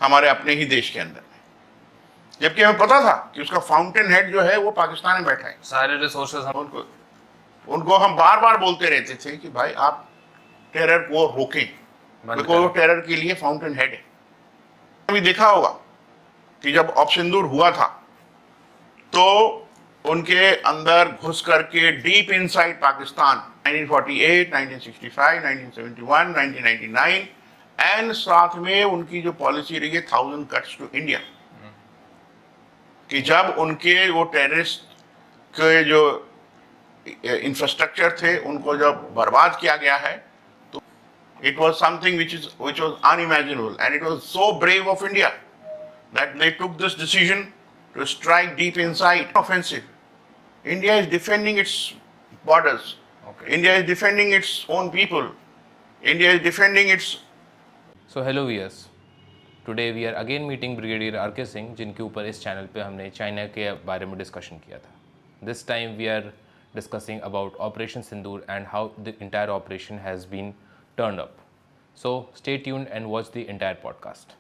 हमारे अपने ही देश के अंदर में, जबकि हमें पता था कि उसका फाउंटेन हेड जो है वो पाकिस्तान में बैठा है। सारे रिसोर्सेज हम उनको हम बार बार बोलते रहते थे कि भाई आप टेरर को रोकें, बंद बिकॉज वो करें। टेरर के लिए फाउंटेन हेड है। अभी देखा होगा कि जब ऑपरेशन सिंदूर हुआ था तो उनके अंदर घुस करके डीप इनसाइड पाकिस्तान 1948, 1965, 1971, 1999 एंड साथ में उनकी जो पॉलिसी रही है 1000 कट्स टू इंडिया, कि जब उनके वो टेररिस्ट के जो इंफ्रास्ट्रक्चर थे उनको जब बर्बाद किया गया है, तो it was something which was unimaginable, and it was so brave of India that they took this decision to strike deep inside. Offensive. India is defending its borders. Okay. India is defending its own people. India is defending its. So hello viewers, today we are again meeting brigadier R K. Singh, जिनके ऊपर इस channel पे हमने China के बारे में discussion किया था. This time we are discussing about operation Sindoor and how the entire operation has been turned up. So stay tuned and watch the entire podcast.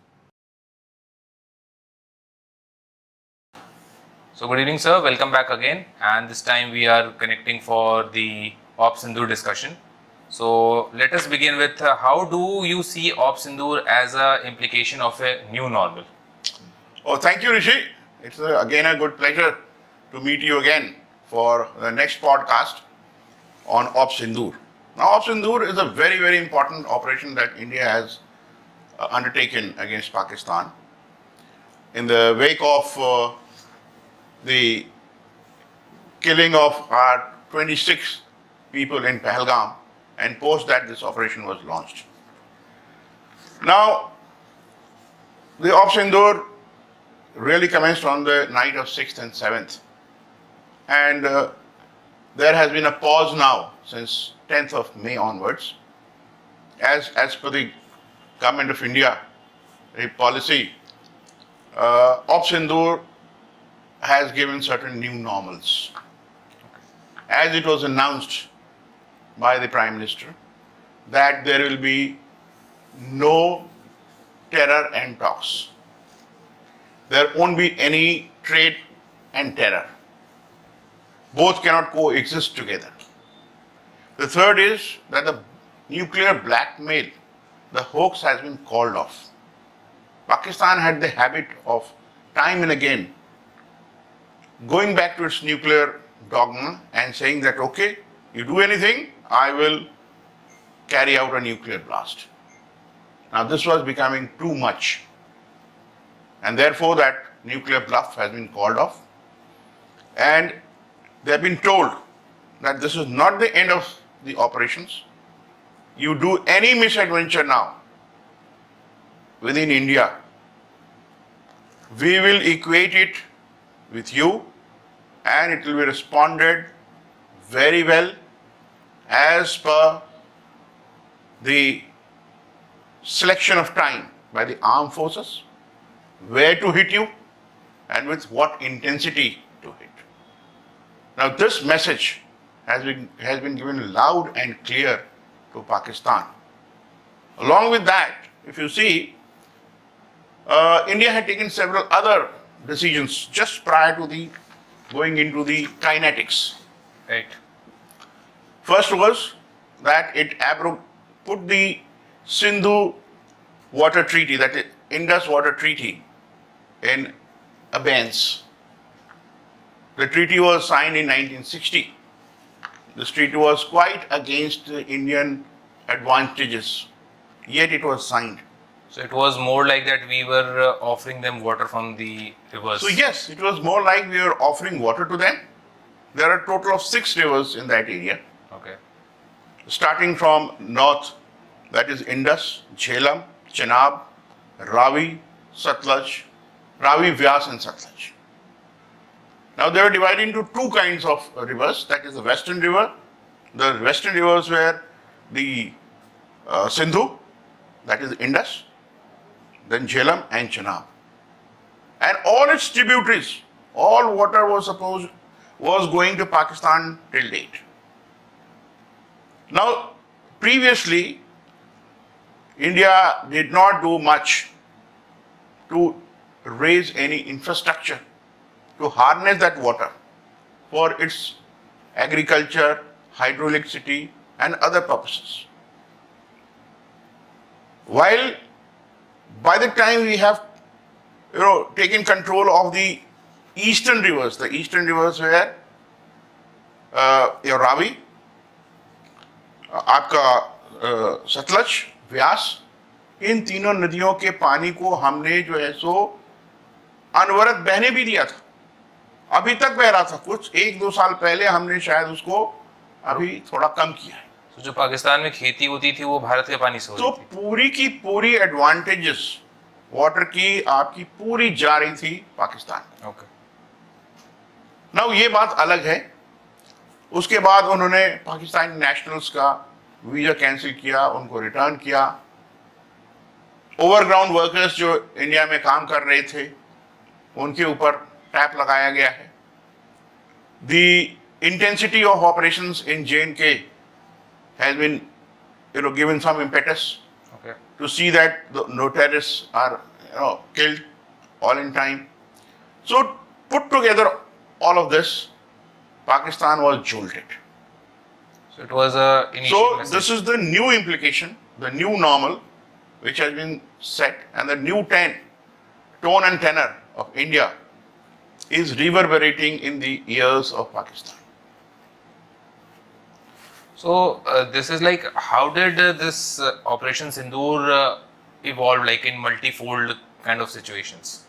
So good evening, sir. Welcome back again, and this time we are connecting for the Op Sindoor discussion. So let us begin with how do you see Op Sindoor as a implication of a new normal? Oh, thank you, Rishi. It's again a good pleasure to meet you again for the next podcast on Op Sindoor. Now, Op Sindoor is a very, very important operation that India has undertaken against Pakistan in the wake of the killing of our 26 people in Pahalgam, and post that this operation was launched. Now, the Op Sindoor really commenced on the night of 6th and 7th, and there has been a pause now since 10th of May onwards. As per the Government of India, the policy, Op Sindoor has given certain new normals. As it was announced by the Prime Minister that there will be no terror and talks. There won't be any trade and terror. Both cannot coexist together. The third is that the nuclear blackmail, the hoax has been called off. Pakistan had the habit of time and again going back to its nuclear dogma and saying that, okay, you do anything, I will carry out a nuclear blast. Now, this was becoming too much, and therefore that nuclear bluff has been called off, and they have been told that this is not the end of the operations. You do any misadventure now within India, we will equate it with you, and it will be responded very well as per the selection of time by the armed forces, where to hit you and with what intensity to hit. Now, this message has been given loud and clear to Pakistan. Along with that, if you see, India had taken several other decisions just prior to the going into the kinetics. Right. First was that it put the Sindhu Water Treaty, that is Indus Water Treaty, in abeyance. The treaty was signed in 1960. This treaty was quite against the Indian advantages, yet it was signed. So it was more like that we were offering them water from the rivers. So yes, it was more like we were offering water to them. There are a total of 6 rivers in that area. Okay. Starting from north, that is Indus, Jhelum, Chenab, Ravi, Satluj, Ravi, Vyas and Satluj. Now they were divided into 2 kinds of rivers, that is the western river. The western rivers were the Sindhu, that is Indus, then Jhelum and Chenab. And all its tributaries, all water was going to Pakistan till date. Now, previously, India did not do much to raise any infrastructure to harness that water for its agriculture, hydroelectricity, and other purposes. While by the time we have, taken control of the eastern rivers were your Ravi, आपका सतलज, व्यास, इन तीनों नदियों के पानी को हमने जो है सो अनवरत बहने भी दिया था। अभी तक बह रहा था, कुछ 1-2 साल पहले हमने शायद उसको अभी थोड़ा कम किया है। तो जो पाकिस्तान में खेती होती थी वो भारत के पानी से होती तो थी। पूरी की पूरी एडवांटेजेस वाटर की आपकी पूरी जा रही थी पाकिस्तान। ओके। नाउ ये बात अलग है। उसके बाद उन्होंने पाकिस्तानी नेशनल्स का वीजा कैंसिल किया, उनको रिटर्न किया। ओवरग्राउंड वर्कर्स जो इंडिया में काम कर रहे थे उनके ऊपर टैप लगाया गया है। The intensity of operations in J&K has been, given some impetus Okay. to see that no terrorists are, killed all in time. So put together all of this, Pakistan was jolted. So it was a initial So message. this is the new implication, the new normal, which has been set, and the new tone and tenor of India is reverberating in the ears of Pakistan. So this is like, how did this Operation Sindoor evolve, like in multifold kind of situations?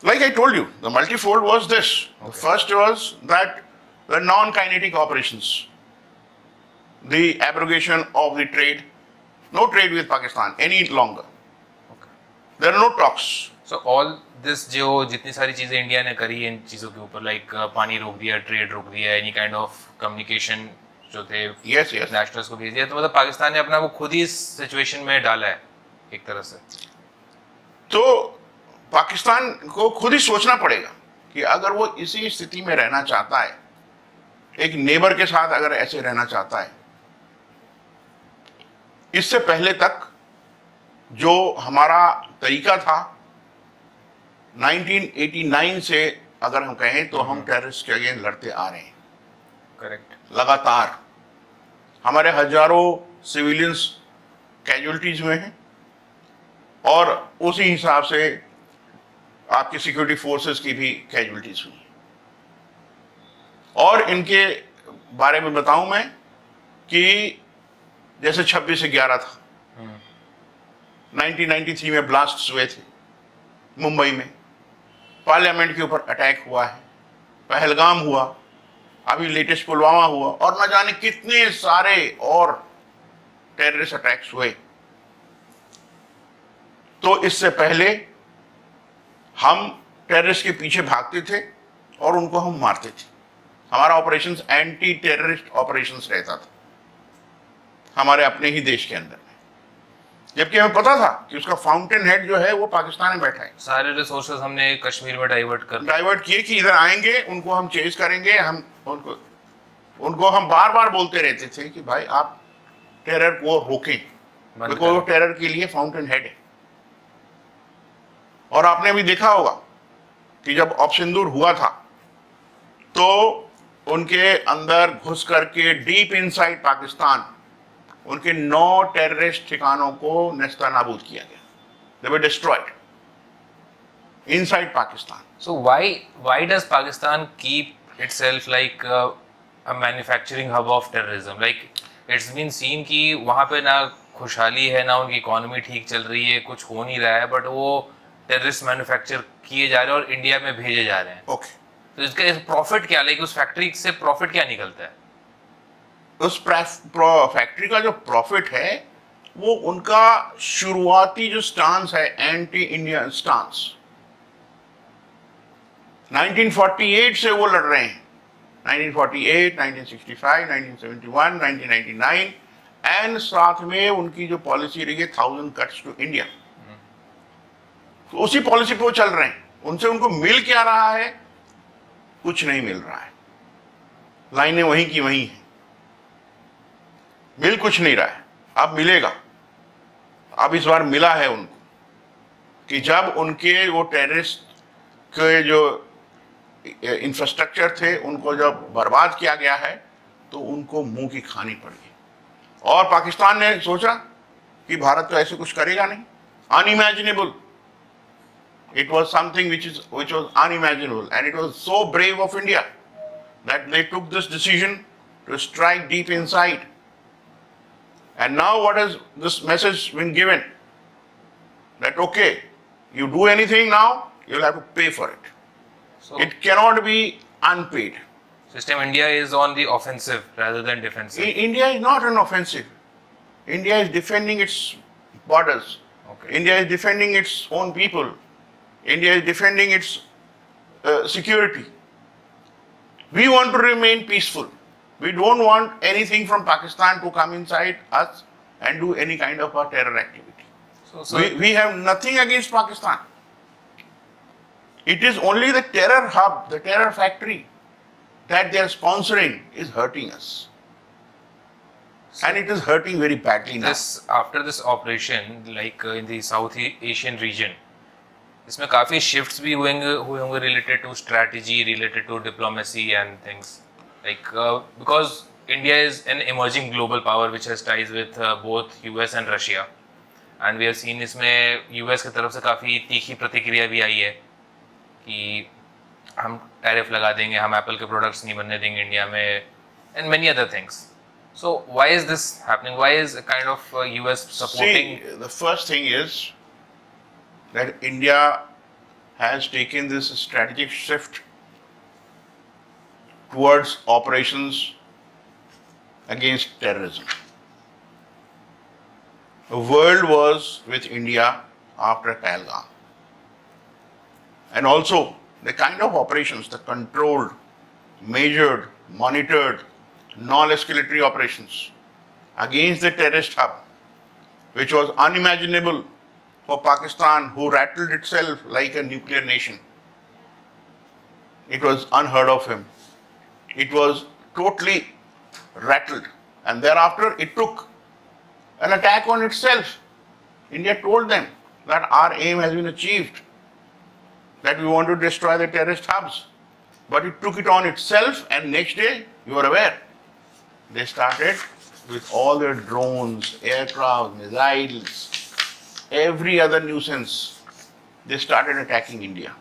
Like I told you, the multifold was this. The first was that the non-kinetic operations, the abrogation of the trade, no trade with Pakistan any longer. Okay. There are no talks. So all this जो जितनी सारी चीजें India ने करी इन चीजों के ऊपर, like पानी रोक दिया, ट्रेड रोक दिया, एनी काइंड ऑफ कम्युनिकेशन जो थे Yes, yes. नेशनल्स को भेज दिया, तो मतलब पाकिस्तान ने अपना वो खुद ही इस सिचुएशन में डाला है एक तरह से। तो पाकिस्तान को खुद ही सोचना पड़ेगा कि अगर वो इसी स्थिति में रहना चाहता है, एक नेबर के साथ अगर ऐसे रहना चाहता है, इससे पहले तक जो हमारा तरीका था 1989 से अगर हम कहें तो हम टेररिस्ट के अगेंस्ट लड़ते आ रहे हैं। करेक्ट। लगातार हमारे हजारों सिविलियंस कैजुअलिटीज हुए हैं और उसी हिसाब से आपकी सिक्योरिटी फोर्सेस की भी कैजुअलिटीज हुई हैं। और इनके बारे में बताऊं मैं कि जैसे 26/11 था, 1993 में ब्लास्ट हुए थे मुंबई में, पार्लियामेंट के ऊपर अटैक हुआ है, पहलगाम हुआ, अभी लेटेस्ट पुलवामा हुआ, और न जाने कितने सारे और टेररिस्ट अटैक्स हुए। तो इससे पहले हम टेररिस्ट के पीछे भागते थे और उनको हम मारते थे। हमारा ऑपरेशंस एंटी टेररिस्ट ऑपरेशंस रहता था हमारे अपने ही देश के अंदर में, जबकि हमें पता था कि उसका फाउंटेन हेड जो है वो पाकिस्तान में बैठा है। सारे रिसोर्सेज हमने कश्मीर में डाइवर्ट किए कि इधर आएंगे, उनको हम चेज करेंगे, हम उनको हम बार बार बोलते रहते थे कि भाई आप टेरर को रोकें, बिकॉज वो टेरर के लिए फाउंटेन हेड है। और आपने भी देखा होगा कि जब ऑपरेशन सिंदूर हुआ था तो उनके अंदर घुस करके डीप इनसाइड पाकिस्तान उनके 9 टेररिस्ट ठिकानों को नेस्तनाबूद किया गया। They were destroyed inside Pakistan. So why does Pakistan keep itself like a manufacturing hub of terrorism? Like it's been seen कि वहाँ पे ना खुशहाली है, ना उनकी इकोनॉमी ठीक चल रही है, कुछ हो नहीं रहा है, बट वो टेररिस्ट मैन्युफैक्चर किए जा रहे हैं और इंडिया में भेजे जा रहे हैं। Okay. तो इसका प्रॉफिट क्या, लाइक उस फैक्ट्री से प्रॉफिट क्या निकलता है? उस फैक्ट्री का जो प्रॉफिट है वो उनका शुरुआती जो स्टांस है, एंटी इंडियन स्टांस, 1948 से वो लड़ रहे हैं। 1948, 1965, 1971, 1999, एंड साथ में उनकी जो पॉलिसी रही है 1000 कट्स टू इंडिया, तो उसी पॉलिसी पे वो चल रहे हैं। उनसे उनको मिल क्या रहा है? कुछ नहीं मिल रहा है, लाइनें वहीं की वहीं हैं, मिल कुछ नहीं रहा है। अब मिलेगा, अब इस बार मिला है उनको, कि जब उनके वो टेररिस्ट के जो इंफ्रास्ट्रक्चर थे उनको जब बर्बाद किया गया है तो उनको मुंह की खानी पड़ी। और पाकिस्तान ने सोचा कि भारत तो ऐसे कुछ करेगा नहीं, unimaginable. It was something which was unimaginable, and it was so brave of India that they took this decision to strike deep inside. And now what has this message been given? That okay, you do anything now, you'll have to pay for it. So, It cannot be unpaid. system India is on the offensive rather than defensive. India is not an offensive. India is defending its borders. Okay. India is defending its own people. India is defending its security. We want to remain peaceful. We don't want anything from Pakistan to come inside us and do any kind of a terror activity. So We have nothing against Pakistan. It is only the terror hub, the terror factory that they are sponsoring is hurting us. And it is hurting very badly now. after this operation, like in the South Asian region, इसमें काफ़ी shifts भी हुए होंगे related to strategy, related to diplomacy and things. Like because India is an emerging global power which has ties with both US and Russia, and we have seen इसमें US की तरफ से काफ़ी तीखी प्रतिक्रिया भी आई है कि हम टैरिफ लगा देंगे, हम एप्पल के प्रोडक्ट्स नहीं बनने देंगे इंडिया में, and many other things. So why is this happening? Why is kind of US supporting? See, the first thing is that India has taken this strategic shift towards operations against terrorism. The world was with India after Pahalgam. And also the kind of operations, the controlled, measured, monitored, non-escalatory operations against the terrorist hub, which was unimaginable for Pakistan, who rattled itself like a nuclear nation. It was unheard of him. It was totally rattled. And thereafter it took an attack on itself. India told them that our aim has been achieved, that we want to destroy the terrorist hubs. But it took it on itself, and next day, you are aware, they started with all their drones, aircraft, missiles, every other nuisance. They started attacking India.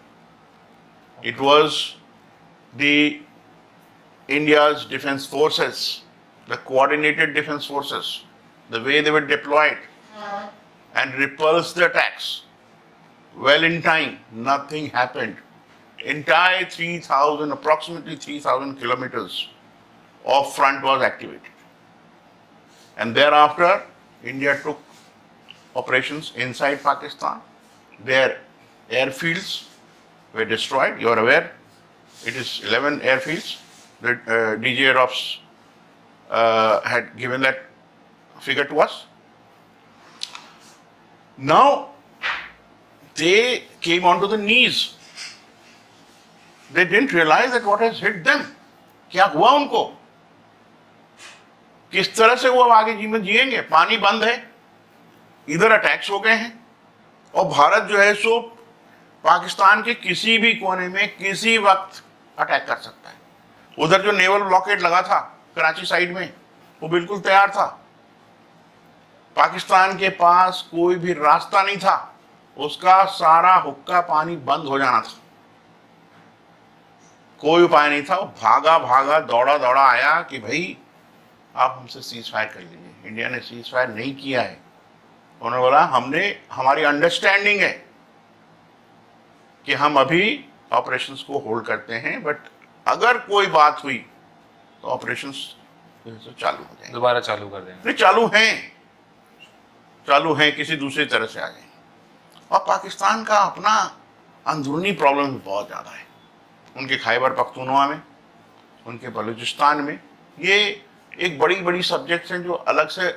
It was the India's defense forces, the coordinated defense forces, the way they were deployed and repulsed the attacks. Well in time, nothing happened. Entire approximately 3,000 kilometers of front was activated. And thereafter, India took operations inside Pakistan. Their airfields were destroyed. You are aware, it is 11 airfields. The DJ Rops had given that figure to us. Now, they came onto the knees. They didn't realize that what has hit them. क्या हुआ उनको, किस तरह से वो आगे जीवन जिएंगे? पानी बंद है, इधर अटैक्स हो गए हैं, और भारत जो है सो पाकिस्तान के किसी भी कोने में किसी वक्त अटैक कर सकता है। उधर जो नेवल ब्लॉकेड लगा था कराची साइड में, वो बिल्कुल तैयार था। पाकिस्तान के पास कोई भी रास्ता नहीं था, उसका सारा हुक्का पानी बंद हो जाना था। कोई उपाय नहीं था। वो भागा भागा दौड़ा दौड़ा आया कि भाई आप हमसे सीज फायर कर लीजिए। इंडिया ने सीज फायर नहीं किया है। उन्होंने बोला हमारी अंडरस्टैंडिंग है कि हम अभी ऑपरेशंस को होल्ड करते हैं, बट अगर कोई बात हुई तो ऑपरेशंस चालू हो जाएंगे, दोबारा चालू कर देंगे। नहीं, चालू हैं किसी दूसरी तरह से आ जाएंगे। और पाकिस्तान का अपना अंदरूनी प्रॉब्लम भी बहुत ज़्यादा है। उनके खैबर पख्तूनख्वा में, उनके बलूचिस्तान में, ये एक बड़ी बड़ी सब्जेक्ट्स हैं जो अलग से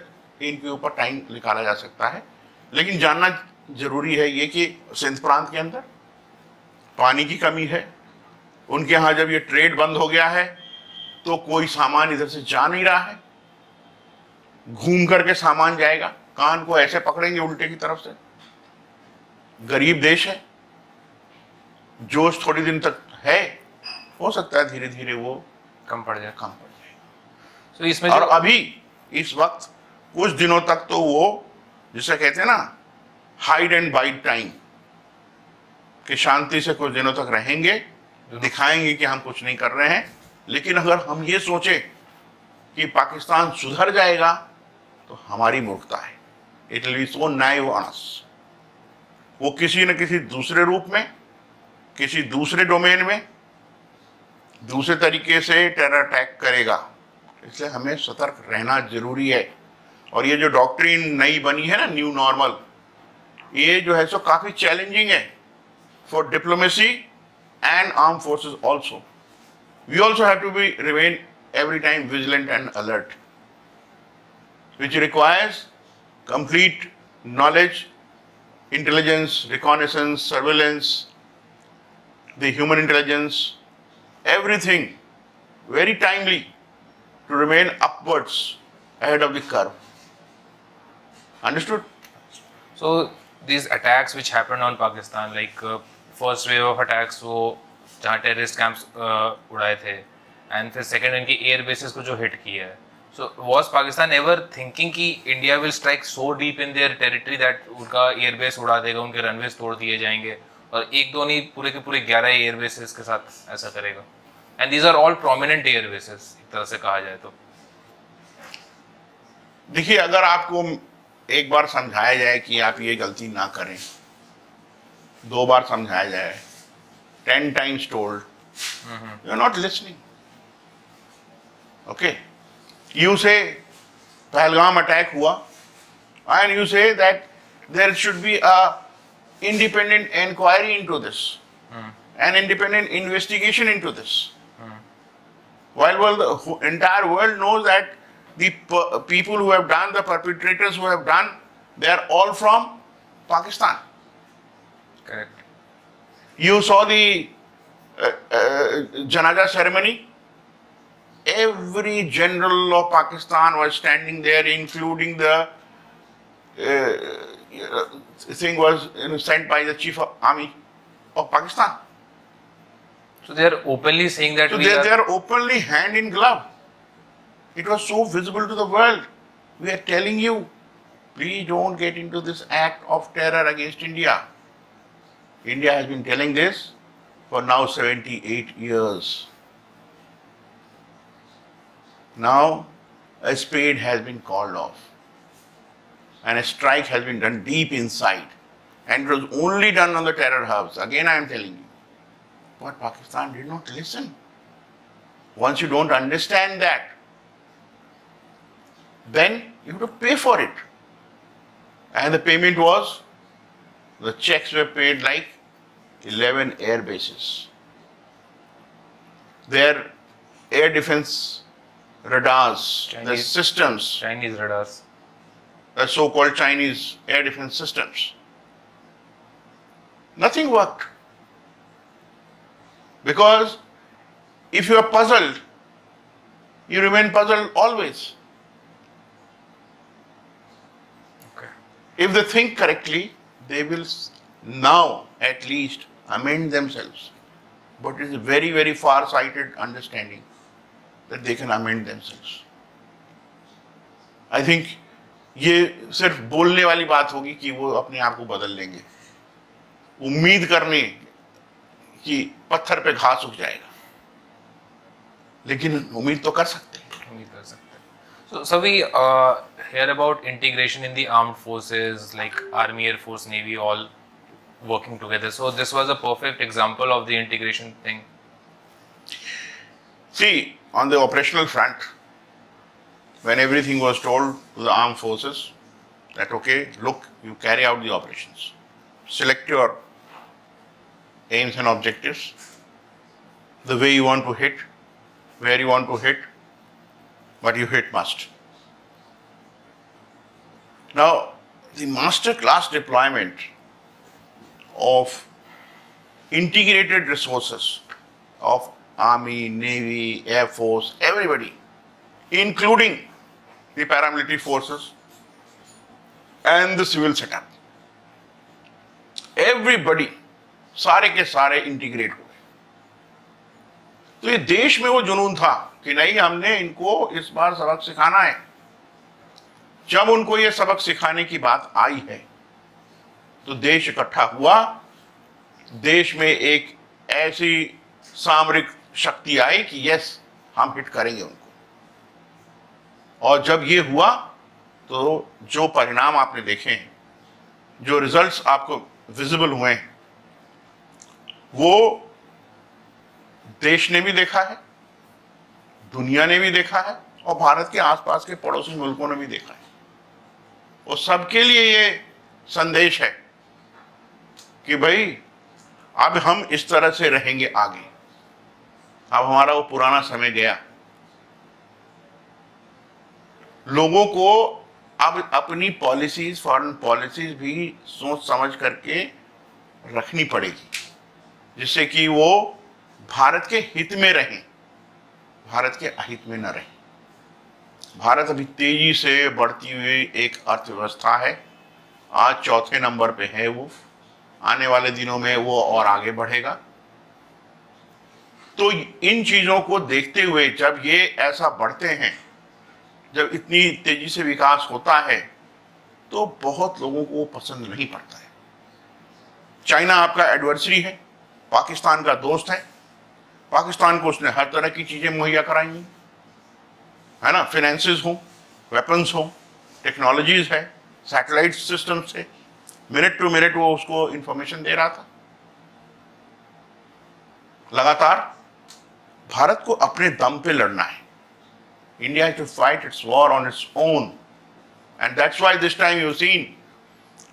इनके ऊपर टाइम निकाला जा सकता है। लेकिन जानना जरूरी है ये कि सिंध प्रांत के अंदर पानी की कमी है। उनके यहाँ जब ये ट्रेड बंद हो गया है तो कोई सामान इधर से जा नहीं रहा है। घूम करके सामान जाएगा, कान को ऐसे पकड़ेंगे उल्टे की तरफ से। गरीब देश है, जोश थोड़ी दिन तक है, हो सकता है धीरे धीरे वो कम पड़ जाए। कम पड़ जाए। तो इसमें और जो अभी इस वक्त कुछ दिनों तक तो वो जिसे कहते हैं ना हाइड एंड बाइट टाइम, कि शांति से कुछ दिनों तक रहेंगे, दिखाएंगे कि हम कुछ नहीं कर रहे हैं। लेकिन अगर हम ये सोचें कि पाकिस्तान सुधर जाएगा तो हमारी मूर्खता है। It will be so naive on us. वो किसी न किसी दूसरे रूप में, किसी दूसरे डोमेन में, दूसरे तरीके से टेरर अटैक करेगा। इसलिए हमें सतर्क रहना जरूरी है। और ये जो डॉक्ट्रिन नई बनी है ना, न्यू नॉर्मल, ये जो है सो काफी चैलेंजिंग है for diplomacy and arm forces also. We also have to be remain every time vigilant and alert, which requires complete knowledge, intelligence, reconnaissance, surveillance, the human intelligence, everything very timely to remain upwards ahead of the curve. Understood? so these attacks which happened on Pakistan, like first wave of attacks वो जहाँ terrorist camps उड़ाए थे, and फिर second इनकी air bases को जो हिट किया है, so was Pakistan ever thinking कि India will strike so deep in their territory that उनका एयर बेस उड़ा देगा, उनके रनवेज तोड़ दिए जाएंगे, और एक दो नहीं पूरे के पूरे 11 एयर बेसिस के साथ ऐसा करेगा? And these are all prominent air bases एक तरह से कहा जाए तो। देखिए, अगर आपको एक बार समझाया जाए कि आप ये गलती ना करें, 2 बार समझाया जाए, 10 times told, you are not listening. Okay, you say Pahalgam attack हुआ, and you say that there should be a independent inquiry into this, an independent investigation into this. While the entire world knows that the people who have done, the perpetrators who have done, they are all from Pakistan. Correct. You saw the janaza ceremony. Every general of Pakistan was standing there, including the thing was sent by the chief of army of Pakistan. So they are openly saying that So we they are are openly hand in glove. It was so visible to the world. We are telling you, please don't get into this act of terror against India. India has been telling this for now 78 years. Now a spade has been called off and a strike has been done deep inside, and it was only done on the terror hubs. Again I am telling you, but Pakistan did not listen. Once you don't understand that, then you have to pay for it. And the payment was, the checks were paid like 11 air bases. Their air defense radars, the Chinese- systems, Chinese radars. the so-called Chinese air defense systems, nothing worked. Because if you are puzzled, you remain puzzled always. Okay. If they think correctly, they will now at least amend themselves. But it is a very, very far-sighted understanding that they can amend themselves. I think ये सिर्फ बोलने वाली बात होगी कि वो अपने आप को बदल लेंगे। उम्मीद करने कि पत्थर पे घास उग जाएगा, लेकिन उम्मीद तो कर सकते हैं। उम्मीद कर सकते हैं। So we hear about integration in the armed forces, like Army, Air Force, Navy, all working together. So this was a perfect example of the integration thing. See, on the operational front, when everything was told to the armed forces that, okay, look, you carry out the operations, select your aims and objectives, the way you want to hit, where you want to hit, but you hit must. Now, the master class deployment of integrated resources of Army, Navy, Air Force, everybody, including the paramilitary forces and the civil setup. Everybody, सारे के सारे integrate हो गए। तो ये देश में वो जुनून था कि नहीं, हमने इनको इस बार सबक सिखाना है। जब उनको ये सबक सिखाने की बात आई है तो देश इकट्ठा हुआ, देश में एक ऐसी सामरिक शक्ति आई कि यस, हम हिट करेंगे उनको। और जब ये हुआ तो जो परिणाम आपने देखे हैं, जो रिजल्ट्स आपको विजिबल हुए हैं, वो देश ने भी देखा है, दुनिया ने भी देखा है, और भारत के आसपास के पड़ोसी मुल्कों ने भी देखा है। और सबके लिए ये संदेश है कि भाई अब हम इस तरह से रहेंगे आगे। अब हमारा वो पुराना समय गया। लोगों को अब अपनी पॉलिसीज, फॉरेन पॉलिसीज भी सोच समझ करके रखनी पड़ेगी, जिससे कि वो भारत के हित में रहें, भारत के अहित में न रहें। भारत अभी तेजी से बढ़ती हुई एक अर्थव्यवस्था है। आज चौथे नंबर पे है वो। आने वाले दिनों में वो और आगे बढ़ेगा। तो इन चीजों को देखते हुए जब ये ऐसा बढ़ते हैं, जब इतनी तेजी से विकास होता है, तो बहुत लोगों को पसंद नहीं पड़ता है। चाइना आपका एडवर्सरी है, पाकिस्तान का दोस्त है। पाकिस्तान को उसने हर तरह की चीजें मुहैया कराई हैं, है ना, फाइनेंसेस हो, वेपन्स हो, टेक्नोलॉजीज है, सैटेलाइट सिस्टम से मिनट टू मिनट वो उसको इंफॉर्मेशन दे रहा था। लगातार भारत को अपने दम पे लड़ना है। India has to fight its war on its own, and that's why this time you've seen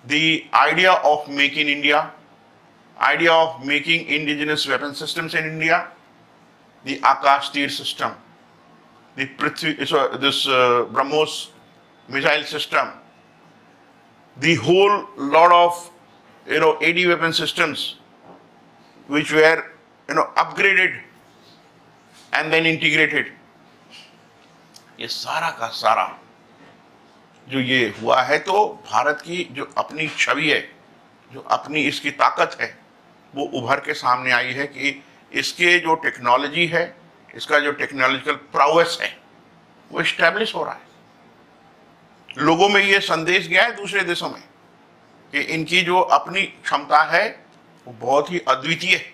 the idea of Make in India, idea of making indigenous weapon systems in India, the Akash Tir system, the BrahMos missile system, the whole lot of AD weapon systems which were upgraded and then integrated. ये सारा का सारा जो ये हुआ है, तो भारत की जो अपनी छवि है, जो अपनी इसकी ताकत है, वो उभर के सामने आई है कि इसके जो टेक्नोलॉजी है, इसका जो टेक्नोलॉजिकल प्राउएस है, वो इस्टेब्लिश हो रहा है। लोगों में ये संदेश गया है दूसरे देशों में कि इनकी जो अपनी क्षमता है वो बहुत ही अद्वितीय है।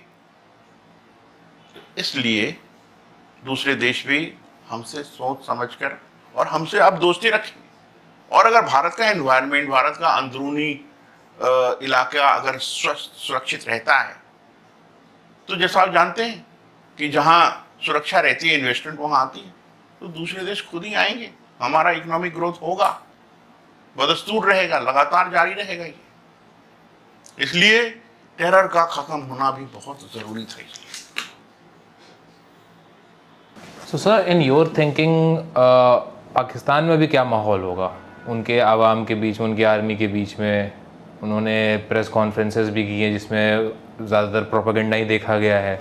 इसलिए दूसरे देश भी हमसे सोच समझकर और हमसे अब दोस्ती रखेंगे। और अगर भारत का एनवायरनमेंट, भारत का अंदरूनी इलाका अगर सुरक्षित रहता है, तो जैसा आप जानते हैं कि जहाँ सुरक्षा रहती है, इन्वेस्टमेंट वहाँ आती है, तो दूसरे देश खुद ही आएंगे। हमारा इकोनॉमिक ग्रोथ होगा, बदस्तूर रहेगा, लगातार जारी रहेगा ये। इसलिए टेरर का खत्म होना भी बहुत ज़रूरी था। So sir, in your thinking Pakistan में भी क्या माहौल होगा उनके आवाम के बीच में, उनकी आर्मी के बीच में? उन्होंने प्रेस कॉन्फ्रेंसेस भी की हैं जिसमें ज़्यादातर प्रोपेगेंडा ही देखा गया है।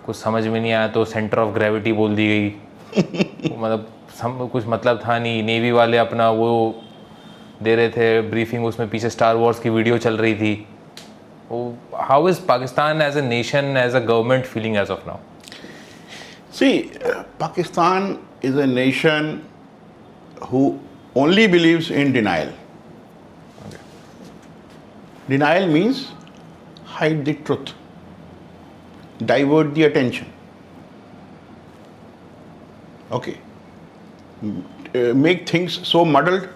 कुछ समझ में नहीं आया तो सेंटर ऑफ ग्रेविटी बोल दी गई। मतलब कुछ मतलब था नहीं। नेवी वाले अपना वो दे रहे थे ब्रीफिंग, उसमें पीछे स्टार वॉर्स की वीडियो चल रही थी। How is Pakistan as a nation, as a government feeling as of now? See, Pakistan is a nation who only believes in denial. Okay. Denial means hide the truth, divert the attention. Okay. Make things so muddled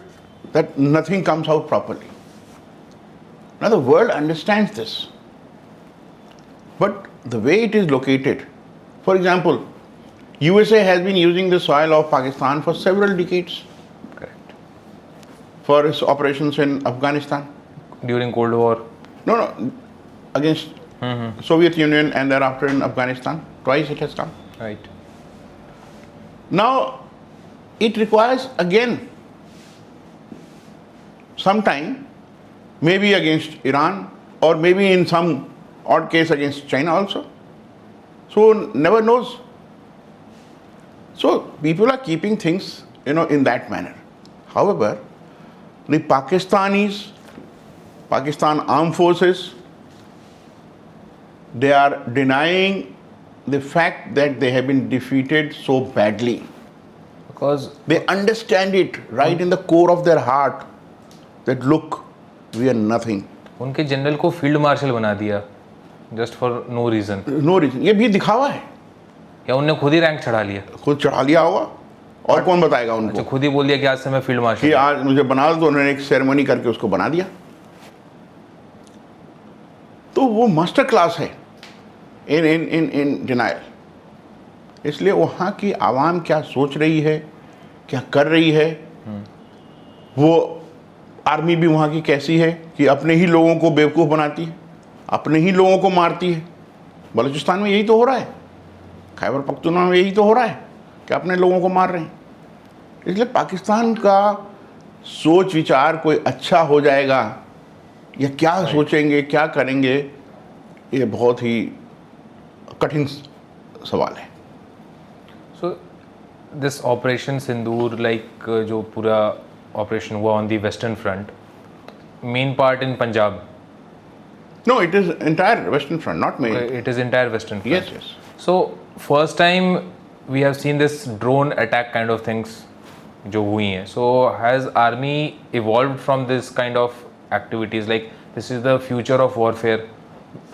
that nothing comes out properly. Now the world understands this. But the way it is located, for example, USA has been using the soil of Pakistan for several decades. Correct. For its operations in Afghanistan. During Cold War? No, against Soviet Union and thereafter in Afghanistan. Twice it has come. Right. Now, it requires again some time, maybe against Iran or maybe in some odd case against China also. So, never knows. So people are keeping things, in that manner. However, the Pakistan Armed Forces they are denying the fact that they have been defeated so badly. Because They understand it right in the core of their heart that look, we are nothing. उनके general को field marshal बना दिया just for no reason, No reason. ये भी दिखावा है, या उनने खुद ही रैंक चढ़ा लिया, खुद चढ़ा लिया होगा और कौन बताएगा उनको अच्छा खुद ही बोल दिया कि आज से मैं फील्ड कि मार्शल। आज मुझे बना दो, तो उन्होंने एक सेरेमनी करके उसको बना दिया। तो वो मास्टर क्लास है इन इन इन इन डिनायल। इसलिए वहाँ की आवाम क्या सोच रही है, क्या कर रही है, वो आर्मी भी वहाँ की कैसी है कि अपने ही लोगों को बेवकूफ़ बनाती है, अपने ही लोगों को मारती है। बलूचिस्तान में यही तो हो रहा है, खैबर पख्तूनख्वा में यही तो हो रहा है कि अपने लोगों को मार रहे हैं। इसलिए पाकिस्तान का सोच विचार कोई अच्छा हो जाएगा या क्या सोचेंगे, क्या करेंगे, ये बहुत ही कठिन सवाल है। So this operation Sindoor, like जो पूरा ऑपरेशन हुआ on the western front, main part in Punjab, No, it is entire Western Front, not main. It is entire western front. Yes, yes. So first time we have seen this drone attack kind of things जो हुई हैं। So has army evolve from this kind of activities, like this is the future of warfare,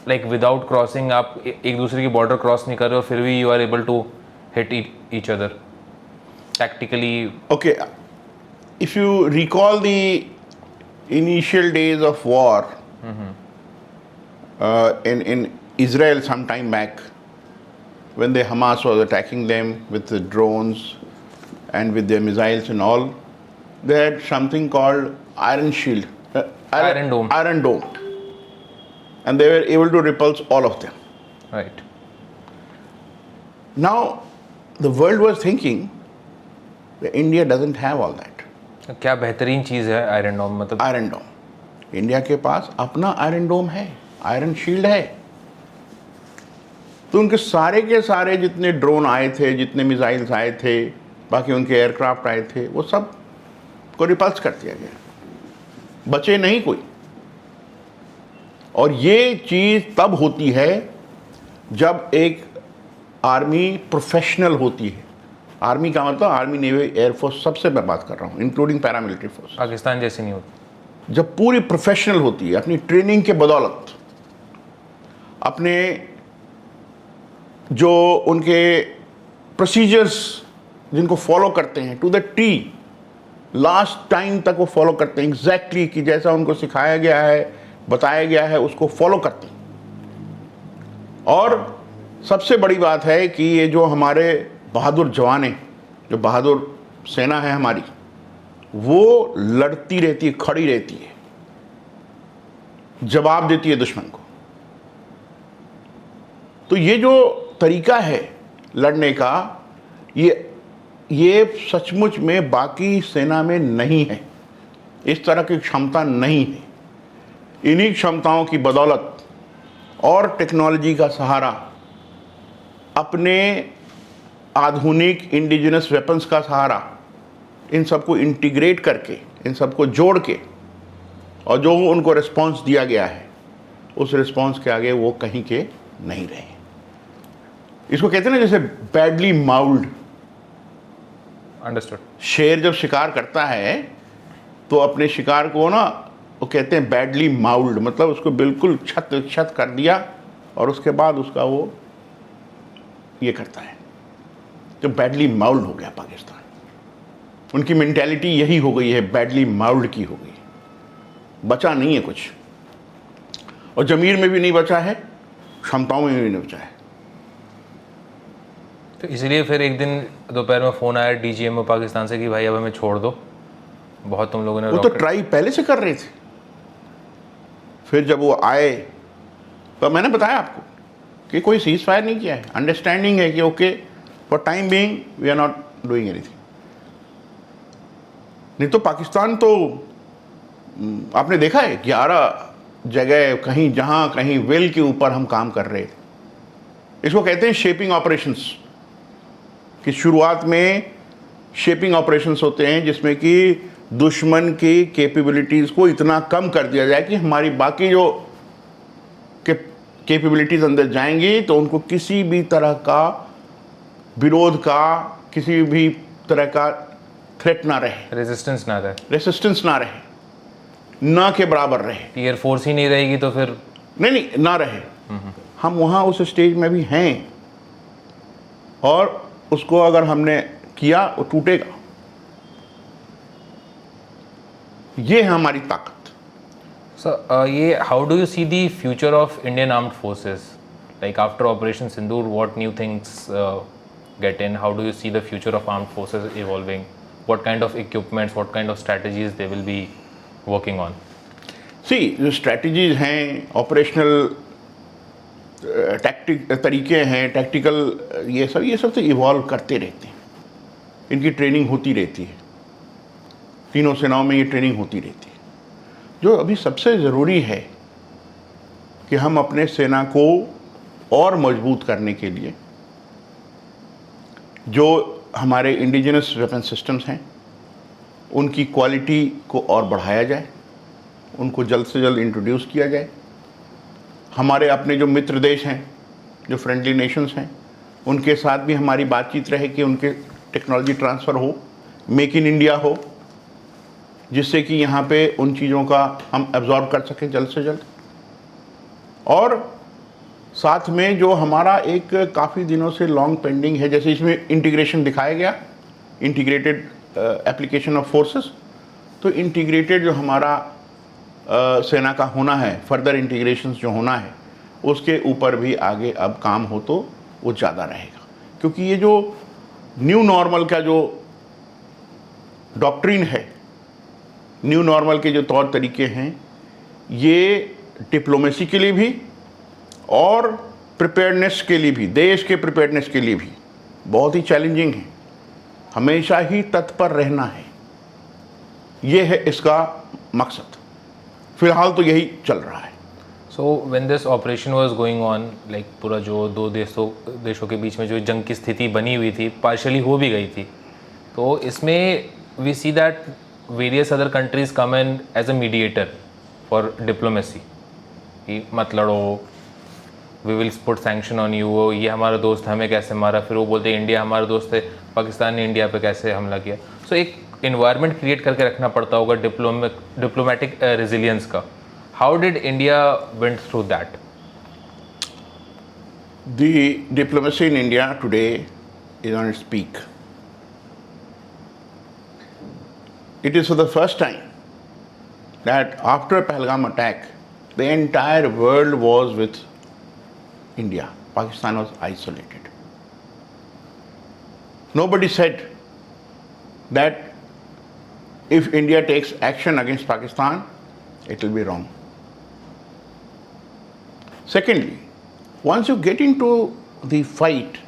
like without crossing, आप एक दूसरे की border cross नहीं कर रहे हो फिर भी you are able to hit each other tactically. Okay, if you recall the initial days of war in Israel some time back, when the Hamas was attacking them with the drones and with their missiles and all, they had something called Iron Shield, Iron Dome. Iron Dome, and they were able to repulse all of them. Right, Now, the world was thinking that India doesn't have all that. क्या बेहतरीन चीज़ है iron डोम, मतलब iron डोम, India के पास अपना iron डोम है, iron shield है। तो उनके सारे के सारे जितने ड्रोन आए थे, जितने मिसाइल्स आए थे, बाकी उनके एयरक्राफ्ट आए थे, वो सब को रिपल्स कर दिया गया, बचे नहीं कोई। और ये चीज़ तब होती है जब एक आर्मी प्रोफेशनल होती है। आर्मी का मतलब आर्मी, नेवी, एयरफोर्स, सबसे मैं बात कर रहा हूँ, इंक्लूडिंग पैरामिलिट्री फोर्स। पाकिस्तान जैसी नहीं होती। जब पूरी प्रोफेशनल होती है, अपनी ट्रेनिंग के बदौलत, अपने जो उनके प्रोसीजर्स जिनको फॉलो करते हैं to the T, last time तक वो फॉलो करते हैं एग्जैक्टली कि जैसा उनको सिखाया गया है, बताया गया है, उसको फॉलो करते हैं। और सबसे बड़ी बात है कि ये जो हमारे बहादुर जवान हैं, जो बहादुर सेना है हमारी, वो लड़ती रहती है, खड़ी रहती है, जवाब देती है दुश्मन को। तो ये जो तरीका है लड़ने का, ये सचमुच में बाकी सेना में नहीं है, इस तरह की क्षमता नहीं है। इन्हीं क्षमताओं की बदौलत और टेक्नोलॉजी का सहारा, अपने आधुनिक इंडिजिनस वेपन्स का सहारा, इन सबको इंटीग्रेट करके, इन सबको जोड़ के, और जो उनको रिस्पांस दिया गया है, उस रिस्पांस के आगे वो कहीं के नहीं रहे। इसको कहते हैं ना, जैसे बैडली माउल्ड। अंडरस्टूड। शेर जब शिकार करता है तो अपने शिकार को ना, वो कहते हैं बैडली माउल्ड, मतलब उसको बिल्कुल क्षत कर दिया और उसके बाद उसका वो ये करता है। तो बैडली माउल्ड हो गया पाकिस्तान। उनकी मेंटालिटी यही हो गई है, बैडली माउल्ड की हो गई, बचा नहीं है कुछ, और जमीर में भी नहीं बचा है, क्षमताओं में भी नहीं बचा है। तो इसलिए फिर एक दिन दोपहर में फ़ोन आया डीजीएमओ पाकिस्तान से कि भाई अब हमें छोड़ दो, बहुत तुम लोगों ने वो तो ट्राई पहले से कर रहे थे। फिर जब वो आए तो मैंने बताया आपको कि कोई सीज फायर नहीं किया है, अंडरस्टैंडिंग है कि okay for time being we are not doing anything. नहीं तो पाकिस्तान तो आपने देखा है 11 जगह कहीं, जहां कहीं वेल के ऊपर हम काम कर रहे थे। इसको कहते हैं शेपिंग ऑपरेशंस, कि शुरुआत में शेपिंग ऑपरेशंस होते हैं जिसमें कि दुश्मन की कैपेबिलिटीज़ को इतना कम कर दिया जाए कि हमारी बाकी जो कैपेबिलिटीज अंदर जाएंगी तो उनको किसी भी तरह का विरोध का, किसी भी तरह का थ्रेट ना रहे, रेजिस्टेंस ना रहे, रेसिस्टेंस ना रहे, ना के बराबर रहे। एयर फोर्स ही नहीं रहेगी तो फिर नहीं ना रहे। हम वहाँ उस स्टेज में भी हैं और उसको अगर हमने किया वो टूटेगा। ये है हमारी ताकत। So, ये how do you see the future of Indian armed forces? Like after Operation Sindoor, what new things get in? How do you see the future of armed forces evolving? What kind of equipments, what kind of strategies they will be working on? सी जो strategies हैं, operational tactic तरीके हैं, tactical ये सब तो evolve करते रहते हैं। इनकी ट्रेनिंग होती रहती है, तीनों सेनाओं में ये ट्रेनिंग होती रहती है। जो अभी सबसे ज़रूरी है कि हम अपने सेना को और मजबूत करने के लिए जो हमारे इंडिजिनस वेपन सिस्टम्स हैं उनकी क्वालिटी को और बढ़ाया जाए, उनको जल्द से जल्द इंट्रोड्यूस किया जाए। हमारे अपने जो मित्र देश हैं, जो फ्रेंडली नेशंस हैं, उनके साथ भी हमारी बातचीत रहे कि उनके टेक्नोलॉजी ट्रांसफ़र हो, मेक इन इंडिया हो, जिससे कि यहाँ पे उन चीज़ों का हम एब्जॉर्ब कर सकें जल्द से जल्द। और साथ में जो हमारा एक काफ़ी दिनों से लॉन्ग पेंडिंग है, जैसे इसमें इंटीग्रेशन दिखाया गया, इंटीग्रेटेड एप्लीकेशन ऑफ फोर्सेस, तो इंटीग्रेटेड जो हमारा सेना का होना है, फर्दर इंटीग्रेशन जो होना है, उसके ऊपर भी आगे अब काम हो तो वो ज़्यादा रहेगा। क्योंकि ये जो न्यू नॉर्मल का जो डॉक्ट्रिन है, न्यू नॉर्मल के जो तौर तरीके हैं, ये डिप्लोमेसी के लिए भी और प्रिपेयर्डनेस के लिए भी, देश के प्रिपेयर्डनेस के लिए भी बहुत ही चैलेंजिंग है। हमेशा ही तत्पर रहना है, ये है इसका मकसद। फिलहाल तो यही चल रहा है। So when this operation was going on, like पूरा जो दो देशों के बीच में जो जंग की स्थिति बनी हुई थी, पार्शली हो भी गई थी, तो इसमें we see that various other countries come in as a mediator for diplomacy कि मत लड़ो, we will put sanction on you, ये हमारा दोस्त हमें कैसे मारा, फिर वो बोलते हैं इंडिया हमारा दोस्त है, पाकिस्तान ने इंडिया पे कैसे हमला किया। सो एक इन्वायरमेंट क्रिएट करके रखना पड़ता होगा डिप्लोमेटिक रेजिलियंस का। How did India went through that? The diplomacy in India today is on its peak. It is for the first time that after Pahalgam attack, the entire world was with India. Pakistan was isolated. Nobody said that if India takes action against Pakistan, it will be wrong. Secondly, once you get into the fight,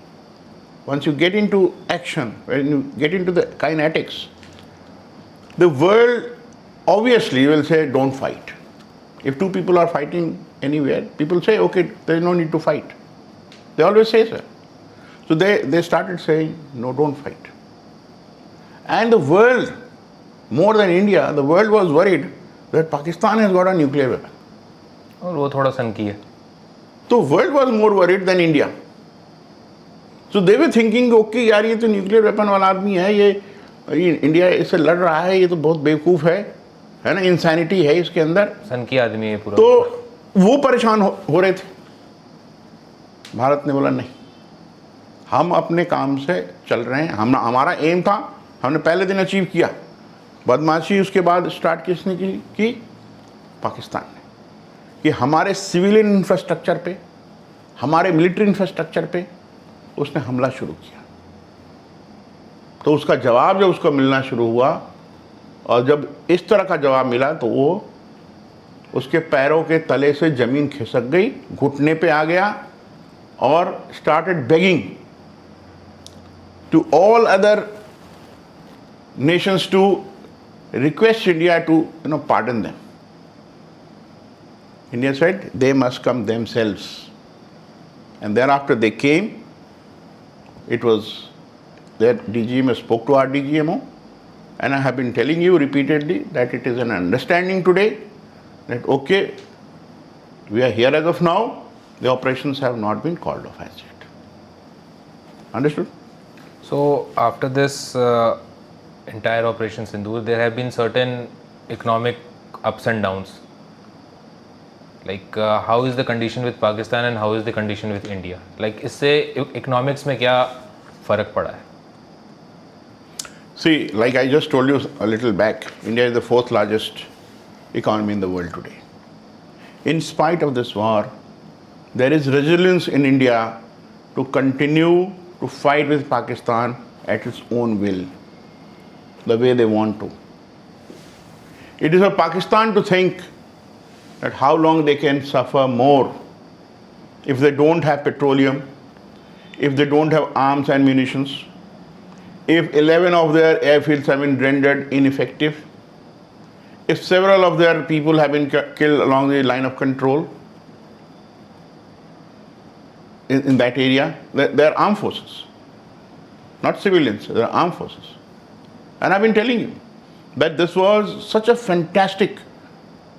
once you get into action, when you get into the kinetics, the world obviously will say, don't fight. If two people are fighting anywhere, people say, okay, there is no need to fight. They always say so. So they started saying, no, don't fight. And the world, more than India, the world was worried that Pakistan has got a nuclear weapon. और वो थोड़ा सनकी है। So world was more worried than India. So they were thinking, okay यार ये तो nuclear weapon वाला आदमी है, ये इंडिया इससे लड़ रहा है, ये तो बहुत बेवकूफ़ है ना, इंसानिटी है इसके अंदर, सनकी आदमी है पूरा। तो वो परेशान हो रहे थे। भारत ने बोला नहीं, हम अपने काम से चल रहे हैं, हमारा एम था, हमने पहले दिन अचीव किया। बदमाशी उसके बाद स्टार्ट किसने की? पाकिस्तान ने, कि हमारे सिविलियन इंफ्रास्ट्रक्चर पे, हमारे मिलिट्री इंफ्रास्ट्रक्चर पे उसने हमला शुरू किया। तो उसका जवाब जब उसको मिलना शुरू हुआ, और जब इस तरह का जवाब मिला, तो वो उसके पैरों के तले से ज़मीन खिसक गई, घुटने पे आ गया और started begging to all other nations to request India to pardon them. India said they must come themselves, and thereafter they came. It was their DGM spoke to our DGMO, and I have been telling you repeatedly that it is an understanding today that okay, we are here as of now, The operations have not been called off as yet. Understood? So after this entire Operation Sindoor, there have been certain economic ups and downs. Like how is the condition with Pakistan and how is the condition with India? Like इससे economics में क्या फर्क पड़ा है? See, like I just told you a little back, India is the fourth largest economy in the world today. In spite of this war, there is resilience in India to continue to fight with Pakistan at its own will, the way they want to. It is for Pakistan to think that how long they can suffer more if they don't have petroleum, if they don't have arms and munitions, if 11 of their airfields have been rendered ineffective, if several of their people have been killed along the line of control in that area. They're armed forces, not civilians, they're armed forces. And I've been telling you that this was such a fantastic,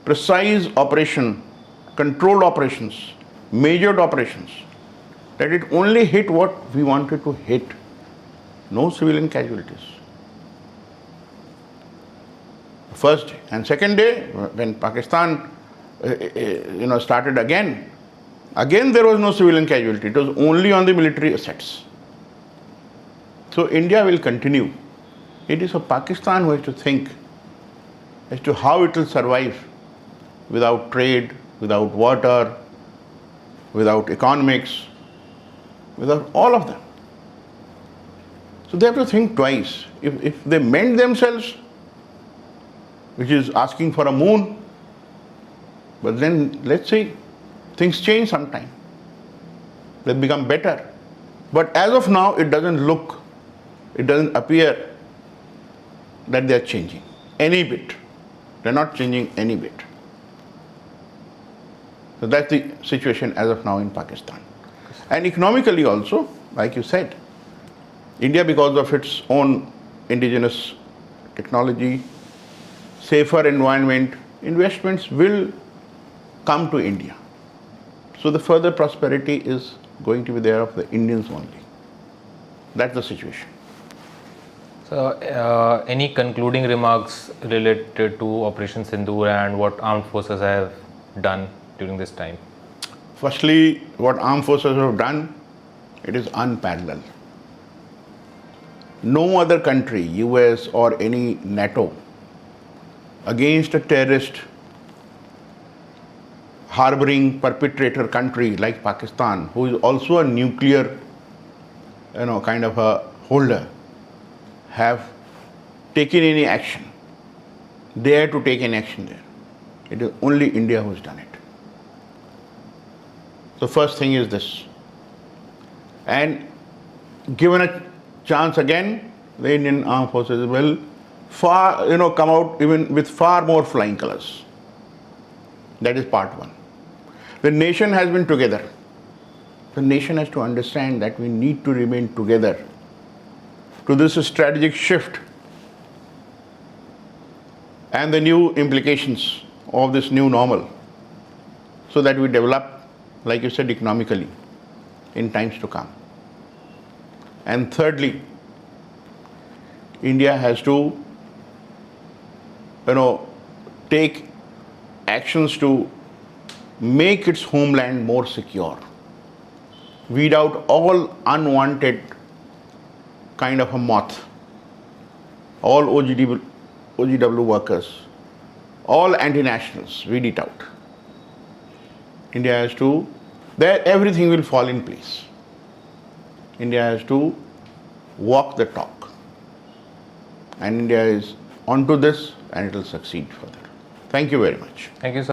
precise operation, controlled operations, measured operations, that it only hit what we wanted to hit. No civilian casualties. First and second day, when Pakistan started again there was no civilian casualty. It was only on the military assets. So India will continue. It is for Pakistan who has to think as to how it will survive without trade, without water, without economics, without all of them. So they have to think twice. If they mend themselves, which is asking for a moon, but then let's say things change sometime. They become better. But as of now, it doesn't appear that they are changing any bit. They're not changing any bit. So that's the situation as of now in Pakistan. And economically also, like you said, India, because of its own indigenous technology, safer environment, investments will come to India. So the further prosperity is going to be there of the Indians only. That's the situation. So any concluding remarks related to Operation Sindoor and what armed forces have done during this time? Firstly, what armed forces have done, it is unparalleled. No other country, US or any NATO, against a terrorist harboring perpetrator country like Pakistan, who is also a nuclear kind of a holder, have taken any action, dare to take any action there. It is only India who has done it. The first thing is this. And given a chance again, the Indian armed forces will come out even with far more flying colors. That is part one. The nation has been together. The nation has to understand that we need to remain together to this strategic shift and the new implications of this new normal, so that we develop, like you said, economically in times to come. And thirdly, India has to take actions to make its homeland more secure, weed out all unwanted kind of a moth, all OGW workers, all anti-nationals, weed it out. India has to, there everything will fall in place. India has to walk the talk. And India is onto this and it will succeed further. Thank you very much. Thank you, sir.